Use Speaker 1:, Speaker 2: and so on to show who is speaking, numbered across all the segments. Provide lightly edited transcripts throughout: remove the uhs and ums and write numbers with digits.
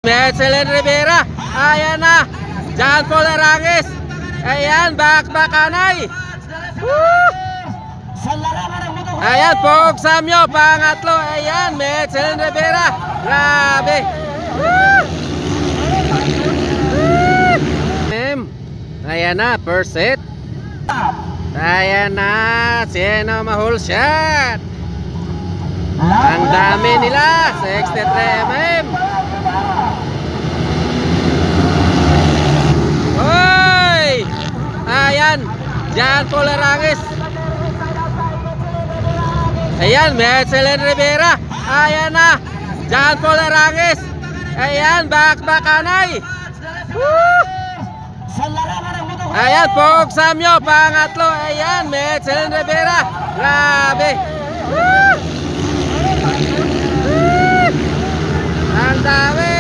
Speaker 1: Mechelin Rivera. Ayan na. John Paul Arangis. Ayan, bakbakanay. Woo! Ayan, Pog Samyo, pangatlo. Ayan, Mechelin Rivera. Grabe. Woo! Ayan na, first set. Ayan na, sino mahul shot. Ang dami nila, 63mm. Hoy! Ayan, John Paul Arangis. Ayan, Mechelin Rivera. Ayan na, John Paul Arangis. Ayan, bakbakanay. Woo! Ayan, Pog Samyo, pangatlo. Ayan, Mechelin Rivera. Grabe. Woo! Woo! Ang dami.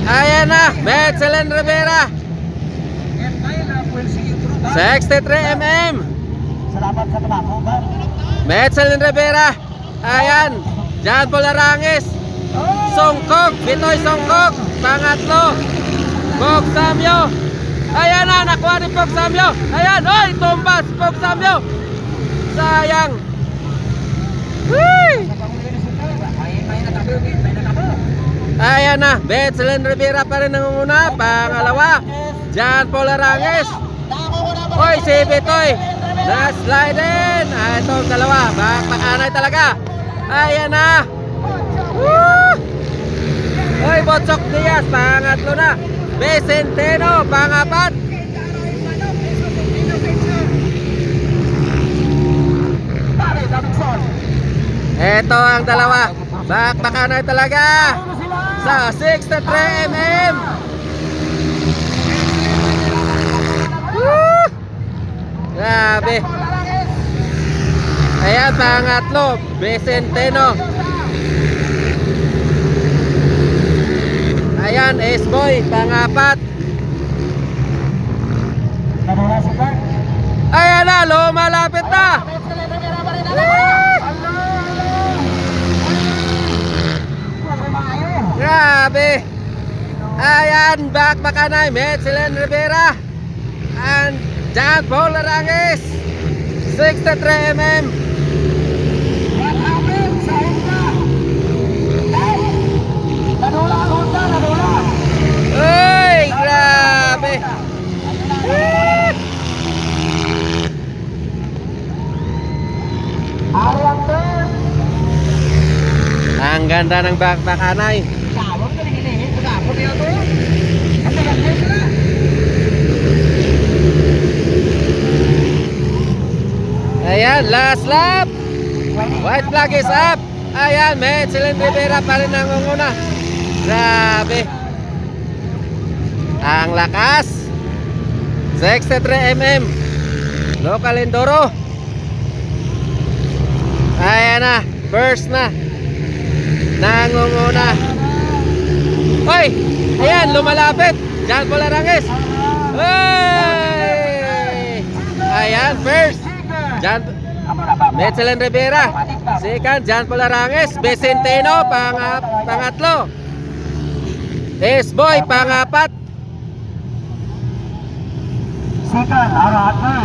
Speaker 1: Ayan na, Mechelin Rivera. 63mm.
Speaker 2: Salamat sa tabako, ba?
Speaker 1: Mechelin Rivera. Ayan, John Paul Arangis. Songkok, Bitoy Songkok, pangatlo. Pog Samyo. Ayan na, nakuha ni Pog Samyo. Ayan, oy, tumbas Pog Samyo. Sayang. Whee! Ayan na, Mechelin Rivera pa rin nangunguna. Pangalawa, John Paul Arangis. Oy, si Bitoy na-slide in. Itong dalawa, bakbakanay talaga. Ayan na. Woo! Oy, Botsok Diaz, pangatlo na. Vicenteno, pangapat. Ito ang dalawa, bakbakanay talaga sa 63mm. Woo! Grabe. Ayan, pangatlo, Vicenteno. Ayan, S-Boy, pangapat. Ayan na, lumalapit na. Grabe. Ayan, bakbakanay, Mechelin Rivera and John Paul Arangis. 63mm. Uy, grabe. Ang ganda ng bakbakanay. Ayan, last lap. White flag is up. Ayan, Mechelin Rivera pa rin nangunguna. Grabe. Ang lakas. 63mm. Local Enduro. Ayan na, first na. Nangunguna. Hoy, ayan, lumalapit. John Paul Arangis. Hey! Ayan, first. Mechelin Rivera. Second, John Paul Arangis. Vicenteno, pangatlo. S-Boy, pangapat.
Speaker 2: Second, Arati.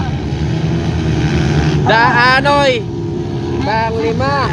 Speaker 1: Daanoy, panglima.